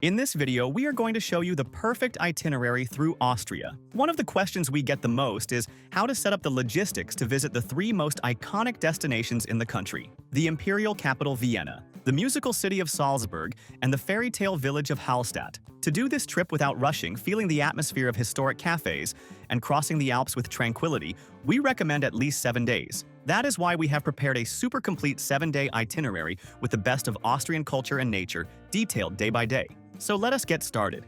In this video, we are going to show you the perfect itinerary through Austria. One of the questions we get the most is how to set up the logistics to visit the three most iconic destinations in the country: the imperial capital Vienna, the musical city of Salzburg, and the fairy tale village of Hallstatt. To do this trip without rushing, feeling the atmosphere of historic cafes, and crossing the Alps with tranquility, we recommend at least 7 days. That is why we have prepared a super complete 7-day itinerary with the best of Austrian culture and nature, detailed day by day. So let us get started.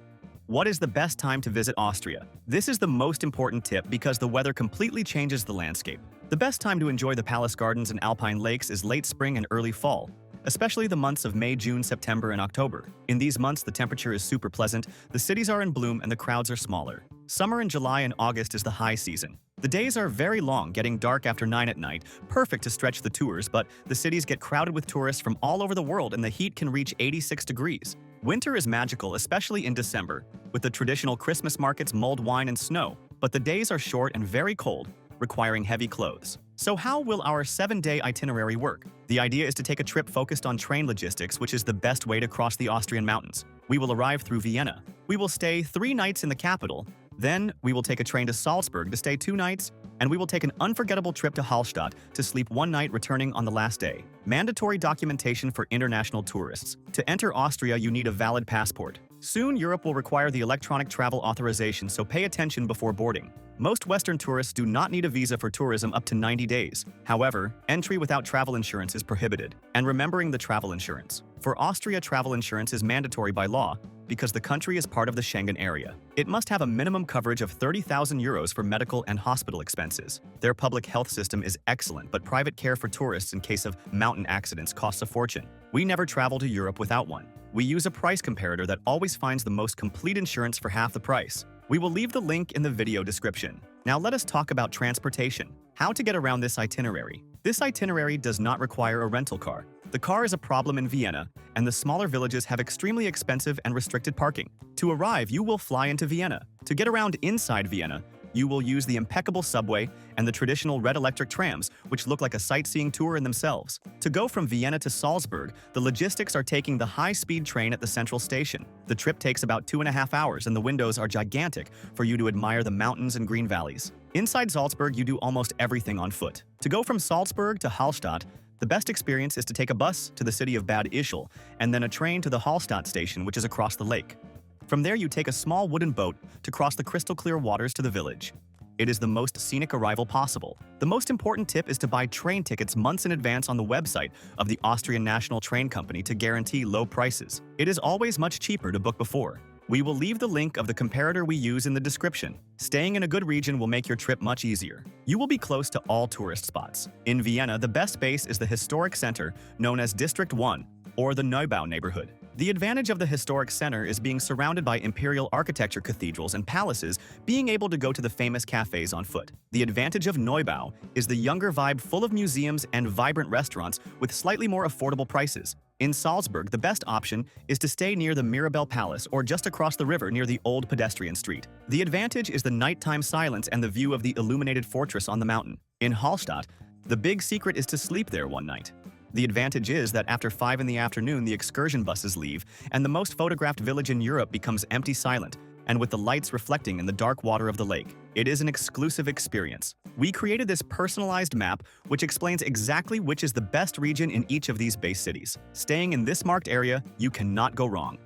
What is the best time to visit Austria? This is the most important tip because the weather completely changes the landscape. The best time to enjoy the palace gardens and alpine lakes is late spring and early fall, especially the months of May, June, September, and October. In these months, the temperature is super pleasant, the cities are in bloom, and the crowds are smaller. Summer in July and August is the high season. The days are very long, getting dark after 9 at night, perfect to stretch the tours, but the cities get crowded with tourists from all over the world and the heat can reach 86 degrees. Winter is magical, especially in December, with the traditional Christmas markets, mulled wine, and snow, but the days are short and very cold, requiring heavy clothes. So how will our 7-day itinerary work? The idea is to take a trip focused on train logistics, which is the best way to cross the Austrian mountains. We will arrive through Vienna. We will stay 3 nights in the capital. Then, we will take a train to Salzburg to stay 2 nights, and we will take an unforgettable trip to Hallstatt to sleep 1 night, returning on the last day. Mandatory documentation for international tourists. To enter Austria, you need a valid passport. Soon, Europe will require the electronic travel authorization, so pay attention before boarding. Most Western tourists do not need a visa for tourism up to 90 days. However, entry without travel insurance is prohibited. And remembering the travel insurance. For Austria, travel insurance is mandatory by law because the country is part of the Schengen area. It must have a minimum coverage of 30,000 euros for medical and hospital expenses. Their public health system is excellent, but private care for tourists in case of mountain accidents costs a fortune. We never travel to Europe without one. We use a price comparator that always finds the most complete insurance for half the price. We will leave the link in the video description. Now let us talk about transportation. How to get around this itinerary. This itinerary does not require a rental car. The car is a problem in Vienna, and the smaller villages have extremely expensive and restricted parking. To arrive, you will fly into Vienna. To get around inside Vienna, you will use the impeccable subway and the traditional red electric trams, which look like a sightseeing tour in themselves. To go from Vienna to Salzburg, the logistics are taking the high-speed train at the central station. The trip takes about 2.5 hours, and the windows are gigantic for you to admire the mountains and green valleys. Inside Salzburg, you do almost everything on foot. To go from Salzburg to Hallstatt, the best experience is to take a bus to the city of Bad Ischl and then a train to the Hallstatt station, which is across the lake. From there, you take a small wooden boat to cross the crystal-clear waters to the village. It is the most scenic arrival possible. The most important tip is to buy train tickets months in advance on the website of the Austrian National Train Company to guarantee low prices. It is always much cheaper to book before. We will leave the link of the comparator we use in the description. Staying in a good region will make your trip much easier. You will be close to all tourist spots. In Vienna, the best base is the historic center known as District 1, or the Neubau neighborhood. The advantage of the historic center is being surrounded by imperial architecture, cathedrals, and palaces, being able to go to the famous cafes on foot. The advantage of Neubau is the younger vibe, full of museums and vibrant restaurants with slightly more affordable prices. In Salzburg, the best option is to stay near the Mirabell Palace or just across the river near the old pedestrian street. The advantage is the nighttime silence and the view of the illuminated fortress on the mountain. In Hallstatt, the big secret is to sleep there one night. The advantage is that after 5 in the afternoon, the excursion buses leave, and the most photographed village in Europe becomes empty, silent, and with the lights reflecting in the dark water of the lake. It is an exclusive experience. We created this personalized map which explains exactly which is the best region in each of these base cities. Staying in this marked area, you cannot go wrong.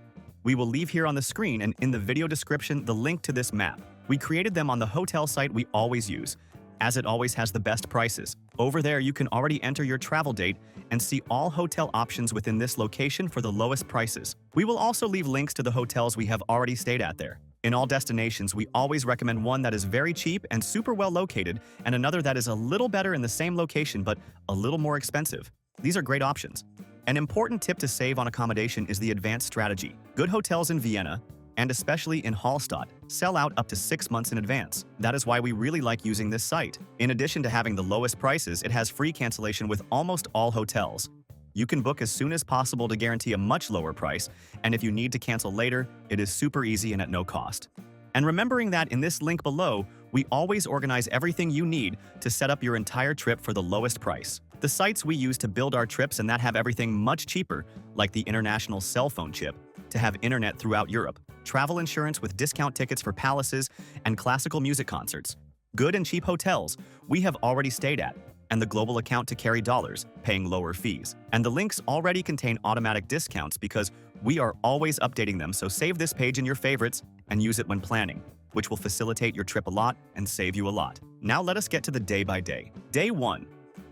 We will leave here on the screen and in the video description the link to this map. We created them on the hotel site we always use, as it always has the best prices. Over there, you can already enter your travel date and see all hotel options within this location for the lowest prices. We will also leave links to the hotels we have already stayed at there. In all destinations, we always recommend one that is very cheap and super well located, and another that is a little better in the same location but a little more expensive. These are great options. An important tip to save on accommodation is the advanced strategy. Good hotels in Vienna, and especially in Hallstatt, sell out up to 6 months in advance. That is why we really like using this site. In addition to having the lowest prices, it has free cancellation with almost all hotels. You can book as soon as possible to guarantee a much lower price, and if you need to cancel later, it is super easy and at no cost. And remembering that in this link below, we always organize everything you need to set up your entire trip for the lowest price. The sites we use to build our trips and that have everything much cheaper, like the international cell phone chip, to have internet throughout Europe, travel insurance with discount tickets for palaces and classical music concerts, good and cheap hotels we have already stayed at, and the global account to carry dollars, paying lower fees. And the links already contain automatic discounts because we are always updating them, so save this page in your favorites and use it when planning, which will facilitate your trip a lot and save you a lot. Now let us get to the day by day. Day 1.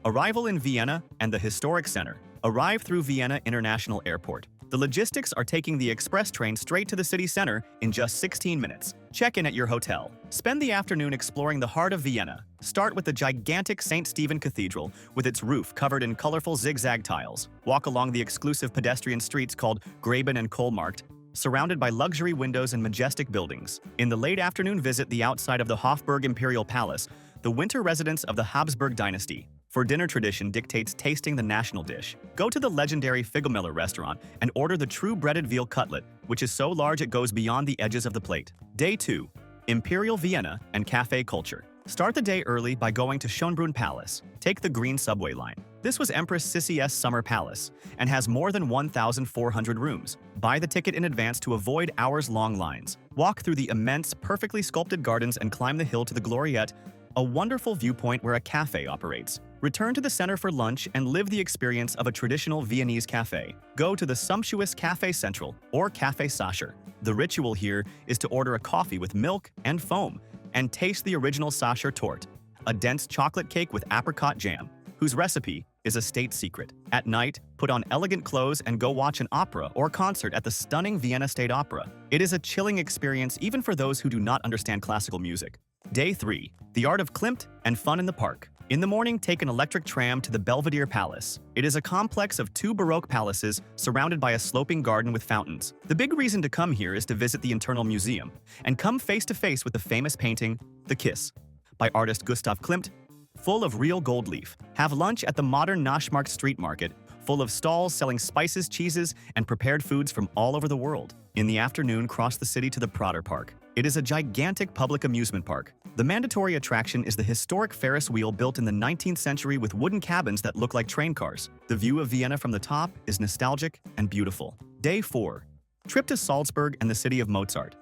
Arrival in Vienna and the Historic Center. Arrive through Vienna International Airport. The logistics are taking the express train straight to the city center in just 16 minutes. Check in at your hotel. Spend the afternoon exploring the heart of Vienna. Start with the gigantic St. Stephen Cathedral with its roof covered in colorful zigzag tiles. Walk along the exclusive pedestrian streets called Graben and Kohlmarkt, surrounded by luxury windows and majestic buildings. In the late afternoon, visit the outside of the Hofburg Imperial Palace, the winter residence of the Habsburg dynasty. For dinner, tradition dictates tasting the national dish. Go to the legendary Figelmiller restaurant and order the true breaded veal cutlet, which is so large it goes beyond the edges of the plate. Day 2. Imperial Vienna and Cafe Culture. Start the day early by going to Schönbrunn Palace. Take the green subway line. This was Empress Sissy's summer palace and has more than 1,400 rooms. Buy the ticket in advance to avoid hours-long lines. Walk through the immense, perfectly sculpted gardens and climb the hill to the Gloriette, a wonderful viewpoint where a cafe operates. Return to the center for lunch and live the experience of a traditional Viennese cafe. Go to the sumptuous Café Central or Café Sacher. The ritual here is to order a coffee with milk and foam and taste the original Sacher torte, a dense chocolate cake with apricot jam, whose recipe is a state secret. At night, put on elegant clothes and go watch an opera or concert at the stunning Vienna State Opera. It is a chilling experience even for those who do not understand classical music. Day 3. The art of Klimt and fun in the park. In the morning, take an electric tram to the Belvedere Palace. It is a complex of 2 Baroque palaces surrounded by a sloping garden with fountains. The big reason to come here is to visit the internal museum and come face to face with the famous painting, The Kiss, by artist Gustav Klimt, full of real gold leaf. Have lunch at the modern Naschmarkt street market, full of stalls selling spices, cheeses, and prepared foods from all over the world. In the afternoon, cross the city to the Prater Park. It is a gigantic public amusement park. The mandatory attraction is the historic Ferris wheel built in the 19th century with wooden cabins that look like train cars. The view of Vienna from the top is nostalgic and beautiful. Day 4. Trip to Salzburg and the city of Mozart.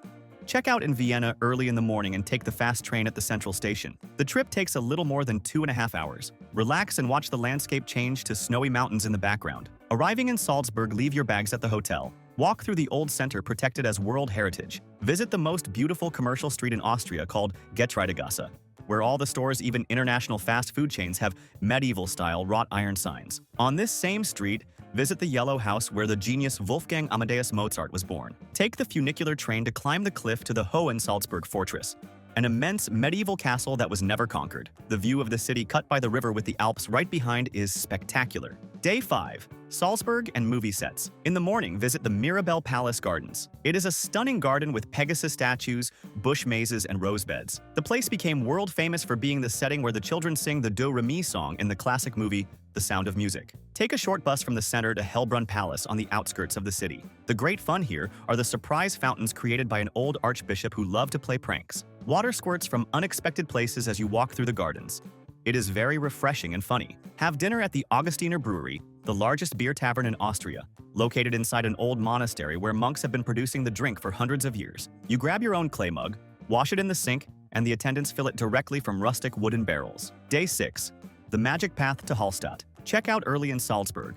Check out in Vienna early in the morning and take the fast train at the central station. The trip takes a little more than 2.5 hours. Relax and watch the landscape change to snowy mountains in the background. Arriving in Salzburg, leave your bags at the hotel. Walk through the old center protected as World Heritage. Visit the most beautiful commercial street in Austria called Getreidegasse, where all the stores, even international fast food chains, have medieval-style wrought iron signs. On this same street, visit the Yellow House where the genius Wolfgang Amadeus Mozart was born. Take the funicular train to climb the cliff to the Hohensalzburg Fortress, an immense medieval castle that was never conquered. The view of the city cut by the river with the Alps right behind is spectacular. Day 5. Salzburg and movie sets. In the morning, visit the Mirabell Palace Gardens. It is a stunning garden with Pegasus statues, bush mazes, and rose beds. The place became world famous for being the setting where the children sing the Do-Re-Mi song in the classic movie The Sound of Music. Take a short bus from the center to Hellbrunn Palace on the outskirts of the city. The great fun here are the surprise fountains created by an old archbishop who loved to play pranks. Water squirts from unexpected places as you walk through the gardens. It is very refreshing and funny. Have dinner at the Augustiner Brewery, the largest beer tavern in Austria, located inside an old monastery where monks have been producing the drink for hundreds of years. You grab your own clay mug, wash it in the sink, and the attendants fill it directly from rustic wooden barrels. Day 6. The magic path to Hallstatt. Check out early in Salzburg.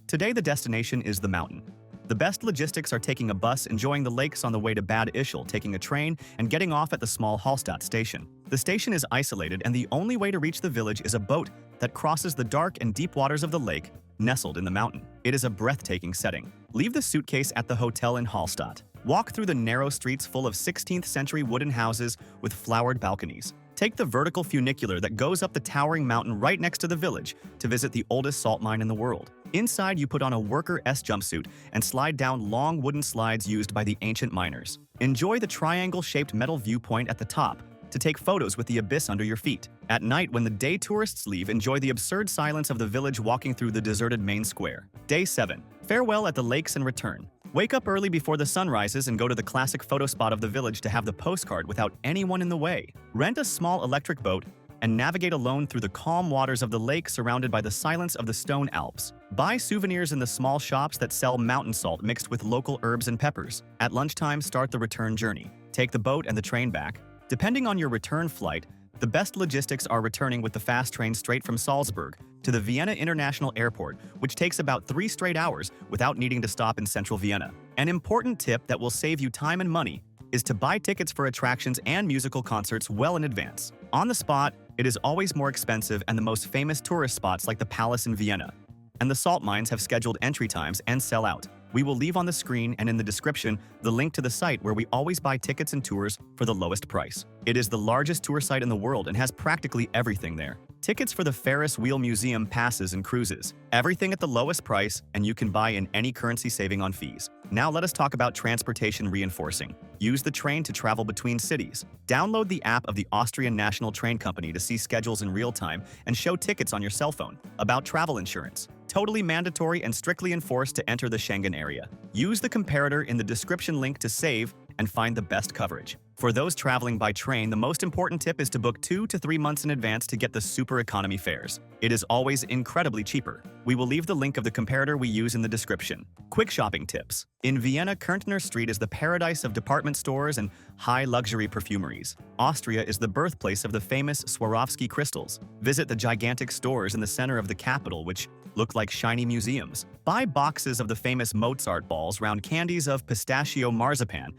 Today the destination is the mountain. The best logistics are taking a bus, enjoying the lakes on the way to Bad Ischl, taking a train, and getting off at the small Hallstatt station. The station is isolated, and the only way to reach the village is a boat that crosses the dark and deep waters of the lake, nestled in the mountain. It is a breathtaking setting. Leave the suitcase at the hotel in Hallstatt. Walk through the narrow streets full of 16th century wooden houses with flowered balconies. Take the vertical funicular that goes up the towering mountain right next to the village to visit the oldest salt mine in the world. Inside, you put on a worker jumpsuit and slide down long wooden slides used by the ancient miners. Enjoy the triangle-shaped metal viewpoint at the top to take photos with the abyss under your feet. At night, when the day tourists leave, enjoy the absurd silence of the village walking through the deserted main square. Day 7. Farewell at the lakes and return. Wake up early before the sun rises and go to the classic photo spot of the village to have the postcard without anyone in the way. Rent a small electric boat and navigate alone through the calm waters of the lake surrounded by the silence of the Stone Alps. Buy souvenirs in the small shops that sell mountain salt mixed with local herbs and peppers. At lunchtime, start the return journey. Take the boat and the train back. Depending on your return flight, the best logistics are returning with the fast train straight from Salzburg to the Vienna International Airport, which takes about 3 straight hours without needing to stop in central Vienna. An important tip that will save you time and money is to buy tickets for attractions and musical concerts well in advance. On the spot, it is always more expensive, and the most famous tourist spots like the Palace in Vienna and the salt mines have scheduled entry times and sell out. We will leave on the screen and in the description the link to the site where we always buy tickets and tours for the lowest price. It is the largest tour site in the world and has practically everything there. Tickets for the Ferris Wheel Museum, passes and cruises. Everything at the lowest price, and you can buy in any currency, saving on fees. Now let us talk about transportation reinforcing. Use the train to travel between cities. Download the app of the Austrian National Train Company to see schedules in real time and show tickets on your cell phone. About travel insurance. Totally mandatory and strictly enforced to enter the Schengen area. Use the comparator in the description link to save and find the best coverage. For those traveling by train, the most important tip is to book 2 to 3 months in advance to get the super economy fares. It is always incredibly cheaper. We will leave the link of the comparator we use in the description. Quick shopping tips. In Vienna, Kärntner Street is the paradise of department stores and high-luxury perfumeries. Austria is the birthplace of the famous Swarovski crystals. Visit the gigantic stores in the center of the capital, which look like shiny museums. Buy boxes of the famous Mozart balls, round candies of pistachio marzipan,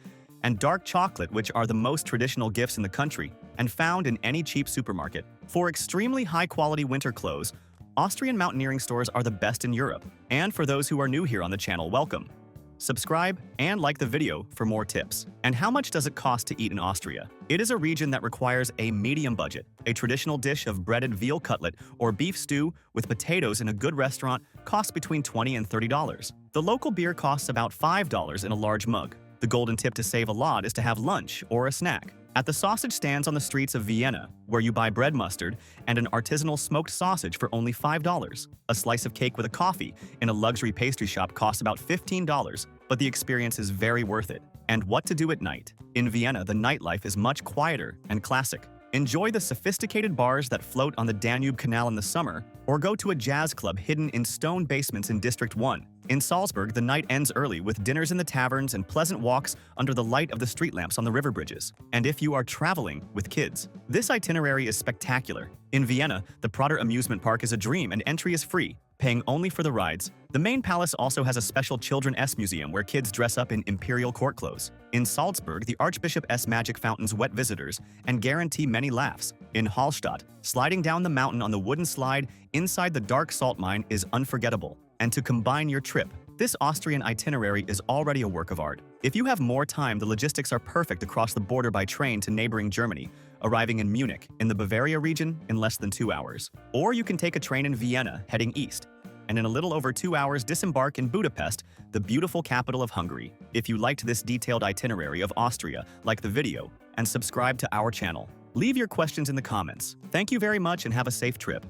and dark chocolate, which are the most traditional gifts in the country and found in any cheap supermarket. For extremely high-quality winter clothes, Austrian mountaineering stores are the best in Europe. And for those who are new here on the channel, welcome. Subscribe and like the video for more tips. And how much does it cost to eat in Austria? It is a region that requires a medium budget. A traditional dish of breaded veal cutlet or beef stew with potatoes in a good restaurant costs between $20 and $30. The local beer costs about $5 in a large mug. The golden tip to save a lot is to have lunch or a snack at the sausage stands on the streets of Vienna, where you buy bread mustard and an artisanal smoked sausage for only $5. A slice of cake with a coffee in a luxury pastry shop costs about $15, but the experience is very worth it. And what to do at night? In Vienna, the nightlife is much quieter and classic. Enjoy the sophisticated bars that float on the Danube Canal in the summer, or go to a jazz club hidden in stone basements in District 1. In Salzburg, the night ends early with dinners in the taverns and pleasant walks under the light of the street lamps on the river bridges. And if you are traveling with kids, this itinerary is spectacular. In Vienna, the Prater amusement park is a dream and entry is free, paying only for the rides. The main palace also has a special Children's Museum where kids dress up in imperial court clothes. In Salzburg, the Archbishop's magic fountains wet visitors and guarantee many laughs. In Hallstatt, sliding down the mountain on the wooden slide inside the dark salt mine is unforgettable. And to combine your trip, this Austrian itinerary is already a work of art. If you have more time, the logistics are perfect across the border by train to neighboring Germany, arriving in Munich, in the Bavaria region, in less than 2 hours. Or you can take a train in Vienna, heading east, and in a little over 2 hours disembark in Budapest, the beautiful capital of Hungary. If you liked this detailed itinerary of Austria, like the video and subscribe to our channel. Leave your questions in the comments. Thank you very much and have a safe trip.